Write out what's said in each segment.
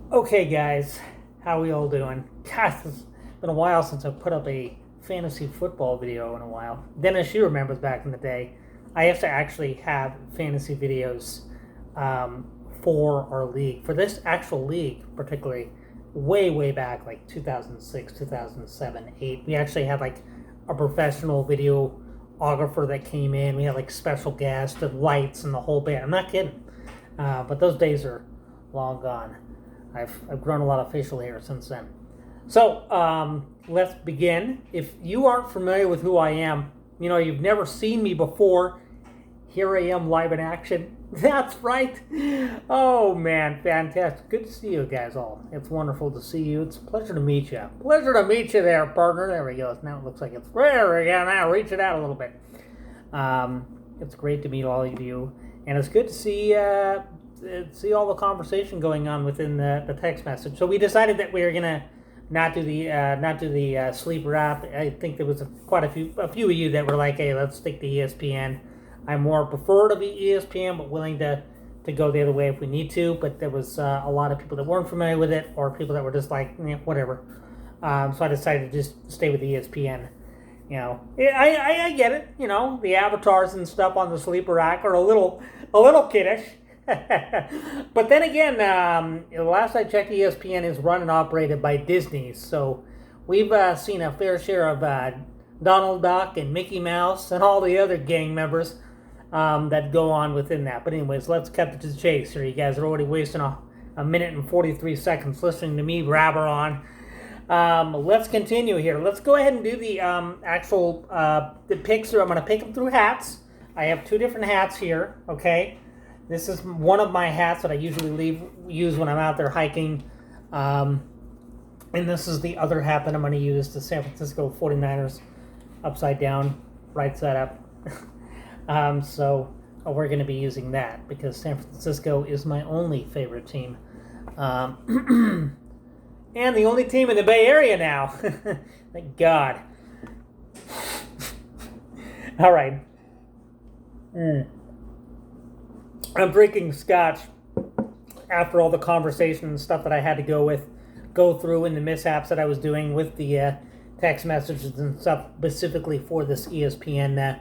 Okay, guys, how we all doing? Gosh, it's been a while since I put up a fantasy football video in a while. Dennis, you remember back in the day, I used to actually have fantasy videos for our league. For this actual league, particularly, way back, like 2006, 2007, 8, we actually had like a professional videographer that came in. We had like special guests and lights and the whole bit. I'm not kidding. But those days are long gone. I've grown a lot of facial hair since then. So let's begin. If you aren't familiar with who I am, you've never seen me before, here I am live in action. That's right. Oh man, fantastic. Good to see you guys all. It's wonderful to see you. It's a pleasure to meet you. Pleasure to meet you there, partner. There we go. Now it looks like it's there. Yeah, now reach it out a little bit. It's great to meet all of you, and it's good to see all the conversation going on within the text message. So we decided that we were gonna not do the sleeper app. I think there was quite a few of you that were like, hey, let's stick to ESPN. I more prefer to be ESPN, but willing to go the other way if we need to. But there was a lot of people that weren't familiar with it, or people that were just like, whatever. So I decided to just stay with ESPN. I get it. The avatars and stuff on the sleeper rack are a little kiddish. But then again, the last I checked, ESPN is run and operated by Disney, so we've seen a fair share of Donald Duck and Mickey Mouse and all the other gang members that go on within that. But anyways, let's cut to the chase here. You guys are already wasting a minute and 43 seconds listening to me rabber on. Let's continue here. Let's go ahead and do the actual the picks. I'm going to pick them through hats. I have two different hats here, okay? This is one of my hats that I usually use when I'm out there hiking. And this is the other hat that I'm going to use, the San Francisco 49ers upside down, right side up. So we're going to be using that because San Francisco is my only favorite team. And the only team in the Bay Area now. Thank God. All right. I'm drinking scotch after all the conversation and stuff that I had to go through and the mishaps that I was doing with the text messages and stuff specifically for this ESPN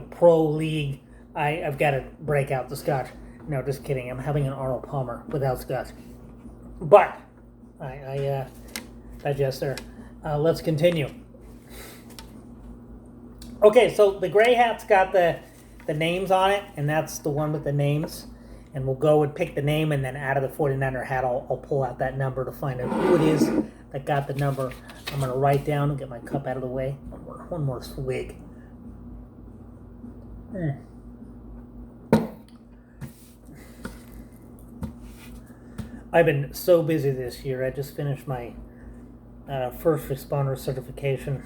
Pro League. I've got to break out the scotch. No, just kidding. I'm having an Arnold Palmer without scotch. But I digest there. Let's continue. Okay, so the gray hat's got the names on it, and that's the one with the names. And we'll go and pick the name, and then out of the 49er hat, I'll pull out that number to find out who it is that got the number. I'm going to write down and get my cup out of the way. One more swig. I've been so busy this year. I just finished my first responder certification.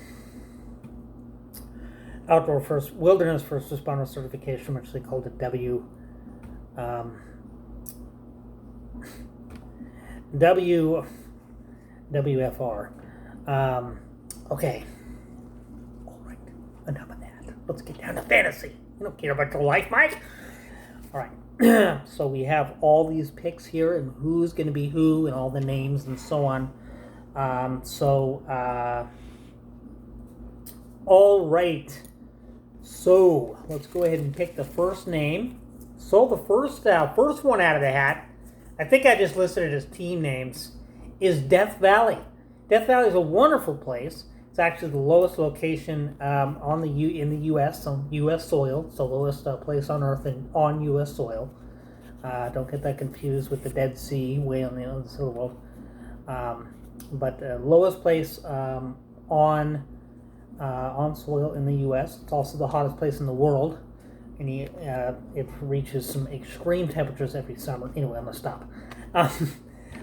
Wilderness first responder certification, which they called it WFR. Okay. All right. Enough of that. Let's get down to fantasy. You don't care about your life, Mike. All right. So we have all these picks here and who's going to be who and all the names and so on. All right. So let's go ahead and pick the first name. So the first one out of the hat, I think I just listed it as team names, is Death Valley. Death Valley is a wonderful place. It's actually the lowest location in the U.S. on U.S. soil. It's the lowest place on Earth on U.S. soil. Don't get that confused with the Dead Sea way on the other side of the world. But the lowest place on soil in the U.S. It's also the hottest place in the world, and it reaches some extreme temperatures every summer. Anyway, I'm gonna stop.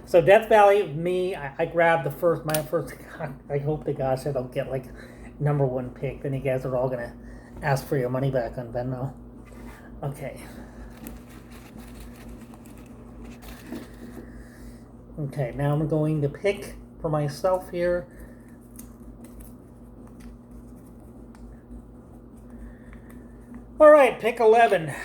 So Death Valley, me, I grabbed my first. I hope to gosh I don't get like number one pick. Then you guys are all gonna ask for your money back on Venmo. Okay. Okay, now I'm going to pick for myself here. All right, pick 11. If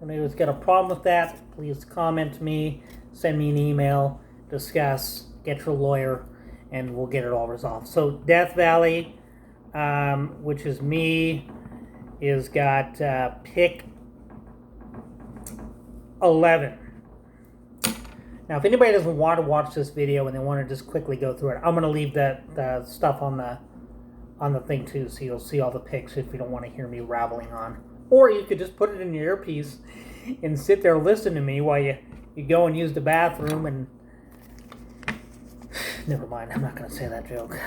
anyone's got a problem with that, please comment to me, send me an email, discuss, get your lawyer, and we'll get it all resolved. So Death Valley, which is me, is got pick 11. Now, if anybody doesn't want to watch this video and they want to just quickly go through it, I'm going to leave the stuff on the thing too, so you'll see all the picks if you don't want to hear me rattling on. Or you could just put it in your earpiece and sit there and listen to me while you go and use the bathroom and... Never mind, I'm not going to say that joke.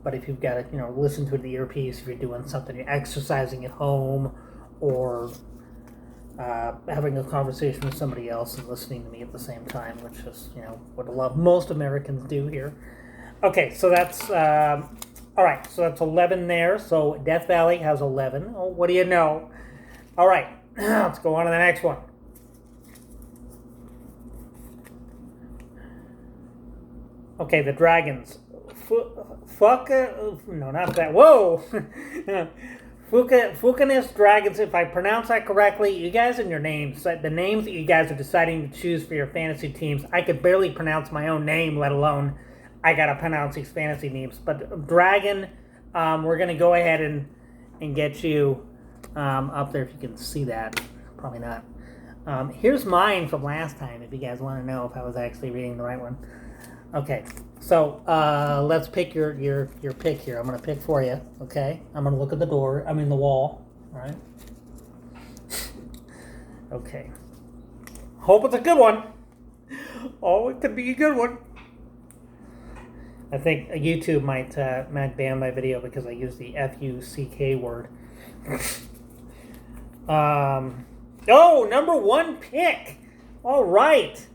But if you've got to, listen to the earpiece, if you're doing something, you're exercising at home, or having a conversation with somebody else and listening to me at the same time, which is, what most Americans do here. Okay, so that's, all right, so that's 11 there. So Death Valley has 11. Oh, what do you know? All right, let's go on to the next one. Okay, the Dragons. No, not that. Whoa! Fukinist Dragons, if I pronounce that correctly, you guys and your names, the names that you guys are deciding to choose for your fantasy teams, I could barely pronounce my own name, let alone I gotta pronounce these fantasy names. But Dragon, we're gonna go ahead and get you up there if you can see that. Probably not. Here's mine from last time, if you guys want to know if I was actually reading the right one. Okay, so let's pick your pick here. I'm going to pick for you, okay? I'm going to look at the wall, all right? Okay. Hope it's a good one. Oh, it could be a good one. I think YouTube might ban my video because I used the F-U-C-K word. Oh, number 1 pick. All right.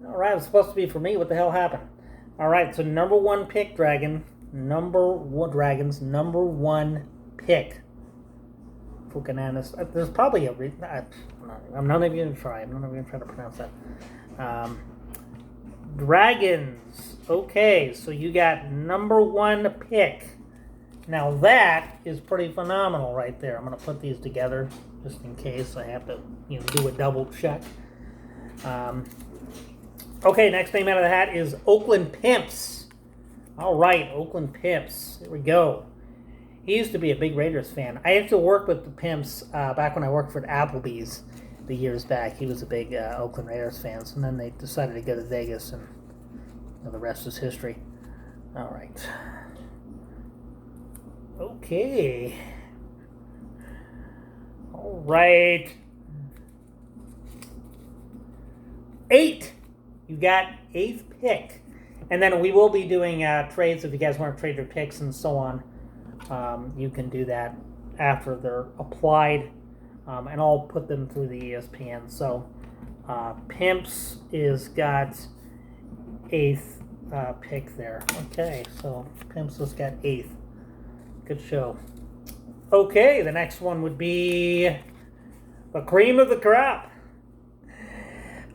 All right, it was supposed to be for me. What the hell happened? All right, so number 1 pick, Dragons, number 1 pick. Fukananas. There's probably a reason. I'm not even going to try. I'm not even going to try to pronounce that. Dragons. Okay, so you got number 1 pick. Now that is pretty phenomenal right there. I'm going to put these together just in case I have to, do a double check. Okay, next name out of the hat is Oakland Pimps. All right, Oakland Pimps. Here we go. He used to be a big Raiders fan. I actually worked with the Pimps back when I worked for Applebee's the years back. He was a big Oakland Raiders fan, and then they decided to go to Vegas, and the rest is history. All right. Okay. All right. 8. You got 8th pick. And then we will be doing trades if you guys want to trade your picks and so on. You can do that after they're applied. And I'll put them through the ESPN. So Pimps is got 8th pick there. Okay, so Pimps has got 8th. Good show. Okay, the next one would be the cream of the crop.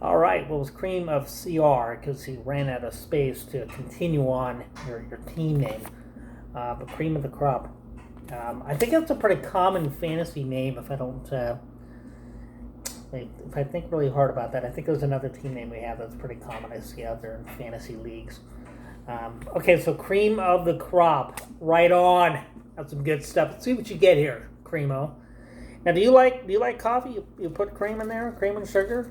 All right, well, it was cream of CR because he ran out of space to continue on your team name. But cream of the crop. I think that's a pretty common fantasy name if I don't... if I think really hard about that, I think there's another team name we have that's pretty common I see out there in fantasy leagues. Okay, so cream of the crop. Right on. That's some good stuff. Let's see what you get here, Creamo. Now, do you like coffee? You put cream in there, cream and sugar?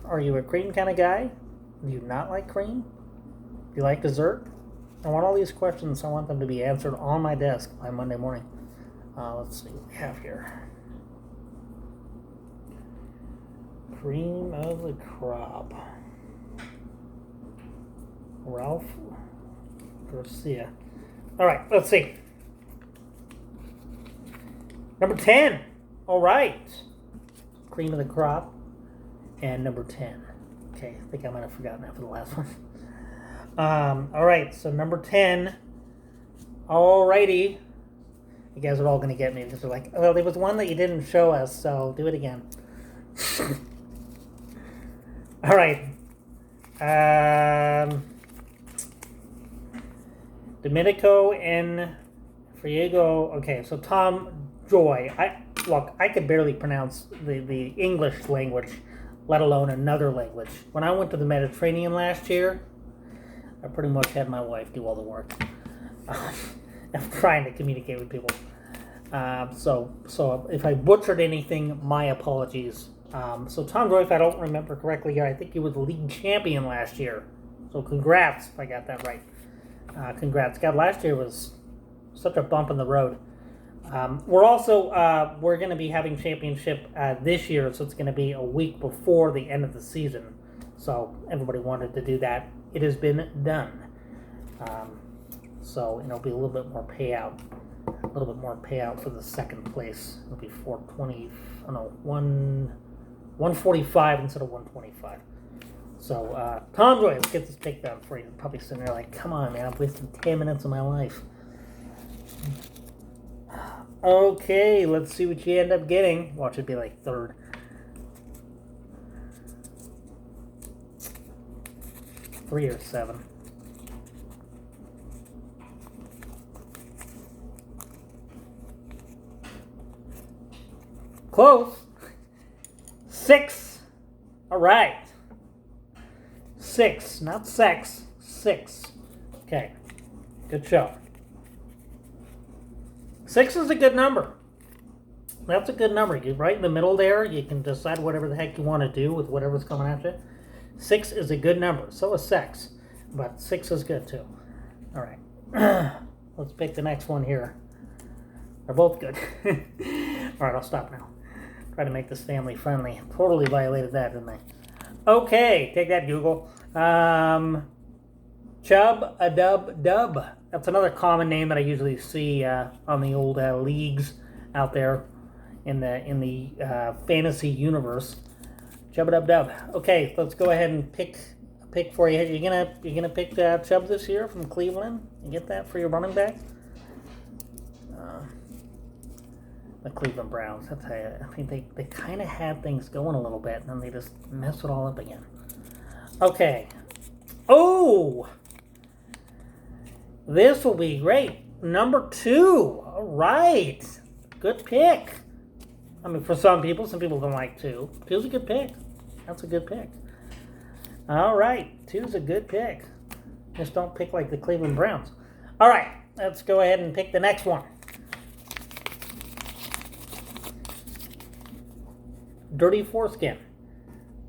Are you a cream kind of guy? Do you not like cream? Do you like dessert? I want all these questions. I want them to be answered on my desk by Monday morning. Let's see what we have here. Cream of the crop. Ralph Garcia. All right, let's see. Number 10. All right. Cream of the crop. And number 10. Okay, I think I might have forgotten that for the last one. All right, so number 10. Alrighty. You guys are all going to get me because they're like, oh, there was one that you didn't show us, so do it again. All right. Domenico and Friego. Okay, so Tom Joy. I could barely pronounce the English language, let alone another language. When I went to the Mediterranean last year, I pretty much had my wife do all the work. I'm trying to communicate with people. So if I butchered anything, my apologies. So Tom Joy, if I don't remember correctly, I think he was the league champion last year. So congrats if I got that right. Congrats. God, last year was such a bump in the road. We're going to be having championship this year, so it's going to be a week before the end of the season. So everybody wanted to do that. It has been done. So it'll be a little bit more payout. A little bit more payout for the second place. It'll be 145 instead of 125. So, Tom Joy, let's get this pick down for you. You're probably sitting there like, come on, man, I'm wasting 10 minutes of my life. Okay, let's see what you end up getting. Watch it be like third. Three or seven. Close. 6. All right. 6, not sex. 6. Okay. Good show. 6 is a good number. That's a good number. You're right in the middle there. You can decide whatever the heck you want to do with whatever's coming at you. 6 is a good number. So is sex. But 6 is good too. All right. Let's pick the next one here. They're both good. All right, I'll stop now. Try to make this family friendly. Totally violated that, didn't I? Okay, take that, Google. Chub a dub dub. That's another common name that I usually see on the old leagues out there in the fantasy universe. Chub a dub dub. Okay, let's go ahead and pick for you. You're gonna pick Chubb this year from Cleveland. You get that for your running back. The Cleveland Browns. I tell you, I think they kind of had things going a little bit, and then they just messed it all up again. Okay. Oh! This will be great. Number 2. All right. Good pick. I mean, for some people don't like 2. 2's a good pick. That's a good pick. All right. 2's a good pick. Just don't pick like the Cleveland Browns. All right. Let's go ahead and pick the next one. Dirty foreskin.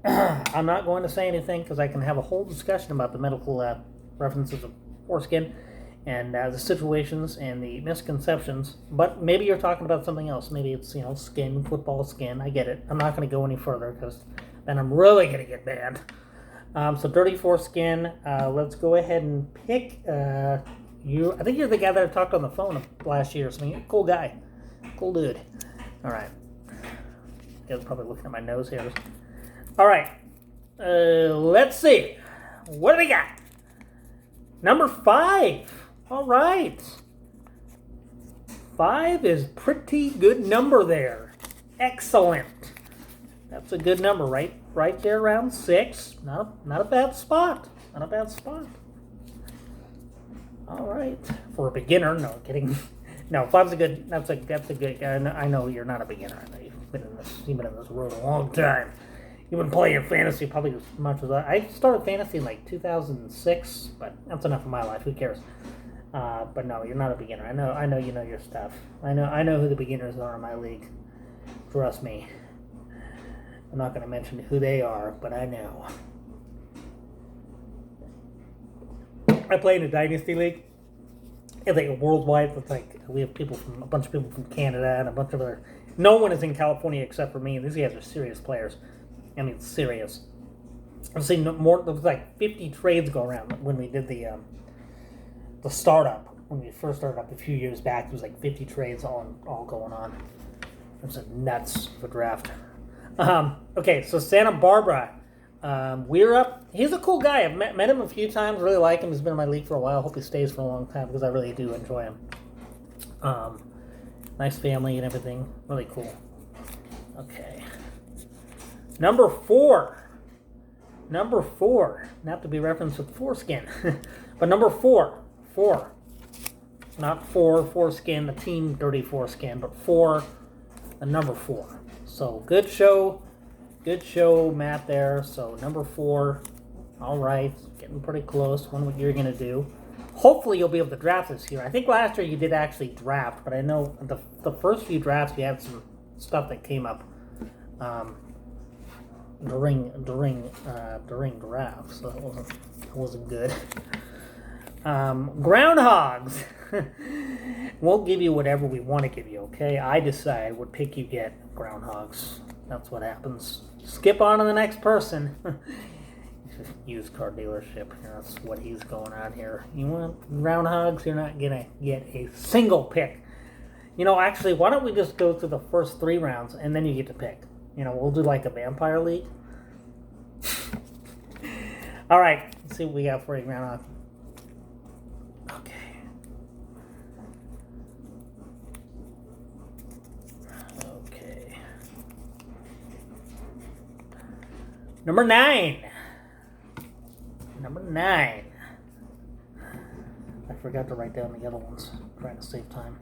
I'm not going to say anything because I can have a whole discussion about the medical references of foreskin and the situations and the misconceptions. But maybe you're talking about something else. Maybe it's skin, football skin. I get it. I'm not going to go any further because then I'm really going to get banned. So dirty foreskin. Let's go ahead and pick you. I think you're the guy that I talked on the phone last year. So you're a cool guy, cool dude. All right. You guys are probably looking at my nose hairs. All right. Let's see. What do we got? Number 5. All right. 5 is pretty good number there. Excellent. That's a good number, right there around 6. Not a bad spot. Not a bad spot. All right. For a beginner, no kidding. No, 5's a good. That's a good. I know you're not a beginner. I know you've been in this road a long time. You've been playing fantasy probably as much as I started fantasy in like 2006, but that's enough of my life. Who cares? But no, you're not a beginner. I know you know your stuff. I know who the beginners are in my league. Trust me. I'm not going to mention who they are, but I know. I play in a dynasty league. It's like a worldwide. It's like we have a bunch of people from Canada and a bunch of other. No one is in California except for me. These guys are serious players. I mean, serious. I've seen more. There was like 50 trades go around when we did the startup. When we first started up a few years back, there was like 50 trades all going on. It was nuts for draft. Okay, so Santa Barbara. We're up. He's a cool guy. I've met him a few times. Really like him. He's been in my league for a while. Hope he stays for a long time because I really do enjoy him. Nice family and everything. Really cool. Okay. Number 4. Not to be referenced with foreskin, but number 4. Not foreskin, the team dirty foreskin, but 4, the number 4. So good show Good show, Matt, there. So, number 4. All right. Getting pretty close. Wonder what you're going to do. Hopefully, you'll be able to draft this year. I think last year you did actually draft, but I know the first few drafts you had some stuff that came up during drafts, so that wasn't good. Groundhogs. We'll give you whatever we want to give you, okay? I decide what pick you get. Groundhogs. That's what happens. Skip on to the next person. Used car dealership. That's what he's going on here. You want groundhogs? You're not gonna get a single pick. You know, actually, why don't we just go through the first 3 rounds and then you get to pick? You know, we'll do like a vampire league. All right, let's see what we got for you, groundhog. Okay. Okay. Number 9. Number 9. I forgot to write down the other ones. I'm trying to save time.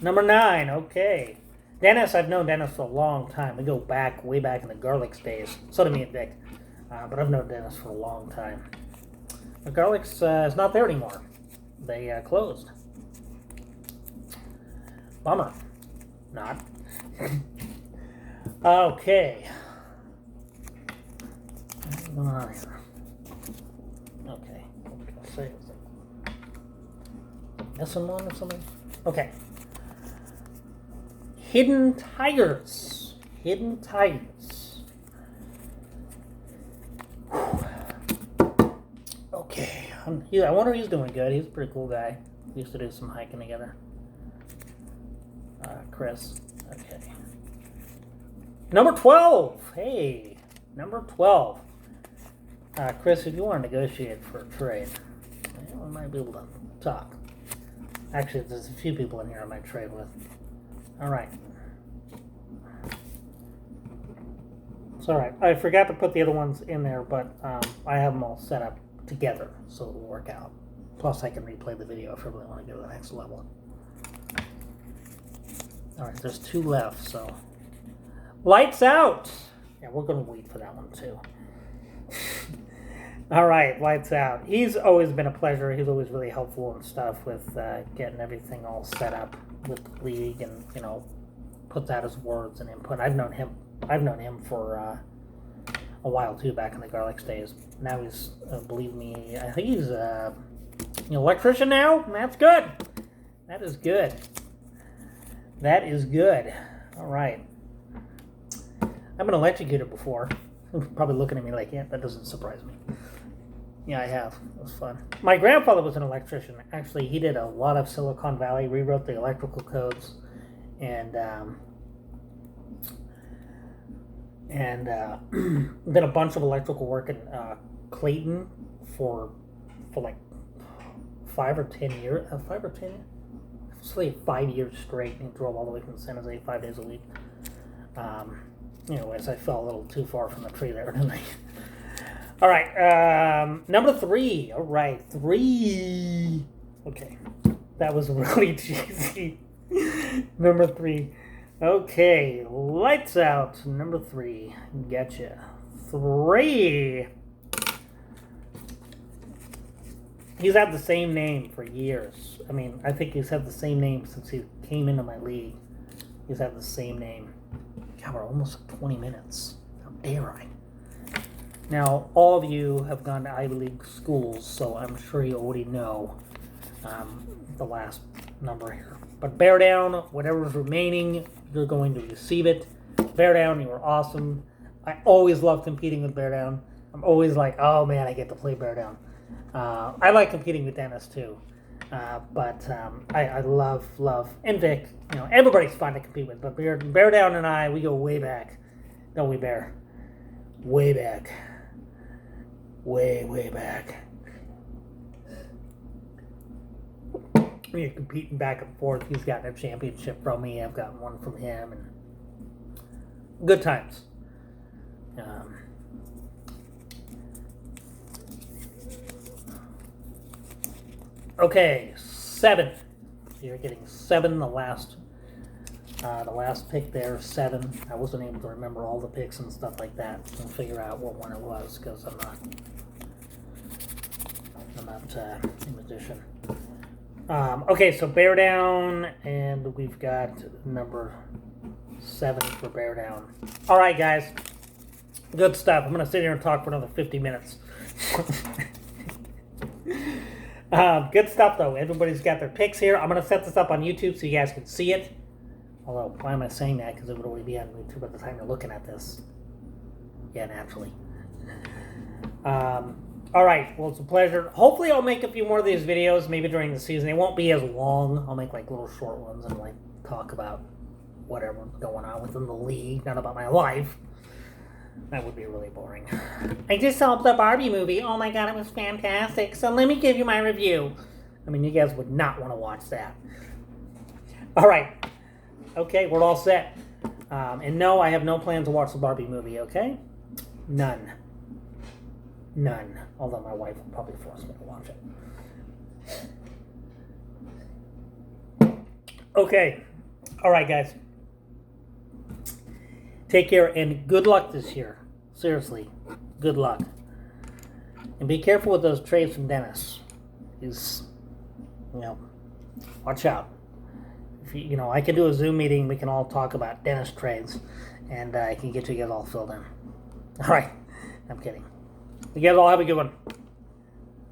Number 9. Okay. Dennis, I've known Dennis for a long time. We go back, way back in the Garlic's days. So do me and Vic. But I've known Dennis for a long time. The Garlic's is not there anymore. They closed. Bummer. Not. Okay. What's going on here? Okay. What was I going to say? Missing one or something? Okay. Hidden Tigers. Hidden Tigers. Okay. I wonder if he's doing good. He's a pretty cool guy. We used to do some hiking together. Chris. Okay. Number 12. Hey. Number 12. Chris, if you want to negotiate for a trade, we might be able to talk. Actually, there's a few people in here I might trade with. All right. It's all right. I forgot to put the other ones in there, but I have them all set up together, so it'll work out. Plus, I can replay the video if I really want to go to the next level. All right, there's 2 left, so. Lights out! Yeah, we're going to wait for that one, too. All right, lights out. He's always been a pleasure. He's always really helpful and stuff with getting everything all set up with the league, and puts out his words and input. I've known him for a while too, back in the Garlic's days. Now he's, believe me, I think he's an electrician now. That's good. That is good. That is good. All right. I've been electrocuted before. Probably looking at me like, yeah, that doesn't surprise me. Yeah, I have. It was fun. My grandfather was an electrician. Actually, he did a lot of Silicon Valley, rewrote the electrical codes, and did a bunch of electrical work in Clayton for like 5 or 10 years. 5 or 10 years? Say 5 years straight, and he drove all the way from San Jose 5 days a week. Anyways, I fell a little too far from the tree there, didn't I? All right, number 3. All right, 3. Okay, that was really cheesy. Number 3. Okay, lights out. Number 3. Getcha. 3. He's had the same name for years. I mean, I think he's had the same name since he came into my league. He's had the same name. God, we're almost at 20 minutes. How dare I? Now, all of you have gone to Ivy League schools, so I'm sure you already know the last number here. But bear down, whatever's remaining, you're going to receive it. Bear down, you are awesome. I always love competing with bear down. I'm always like, oh man, I get to play bear down. I like competing with Dennis too. But I love, and Vic, everybody's fun to compete with. But Bear Down and I, we go way back. Don't we, Bear? Way back. Way back. We're competing back and forth. He's gotten a championship from me. I've gotten one from him. And good times. Okay, 7. You're getting 7, the last The last pick there, 7. I wasn't able to remember all the picks and stuff like that and figure out what one it was because I'm not a magician. Okay, so bear down, and we've got number 7 for bear down. All right, guys, good stuff. I'm gonna sit here and talk for another 50 minutes. Good stuff, though. Everybody's got their picks here. I'm going to set this up on YouTube so you guys can see it. Although, why am I saying that? Because it would already be on YouTube by the time you're looking at this. Yeah, naturally. All right. Well, it's a pleasure. Hopefully, I'll make a few more of these videos, maybe during the season. They won't be as long. I'll make, like, little short ones and, like, talk about whatever's going on within the league, not about my life. That would be really boring. I just saw the Barbie movie. Oh my god, it was fantastic. So let me give you my review. I mean, you guys would not want to watch that. All right. Okay, we're all set. And no, I have no plan to watch the Barbie movie, okay? None. Although my wife will probably force me to watch it. Okay. All right, guys. Take care and good luck this year. Seriously, good luck. And be careful with those trades from Dennis. He's, watch out. If I can do a Zoom meeting. We can all talk about Dennis trades, and I can get you guys all filled in. All right, I'm kidding. You guys all have a good one.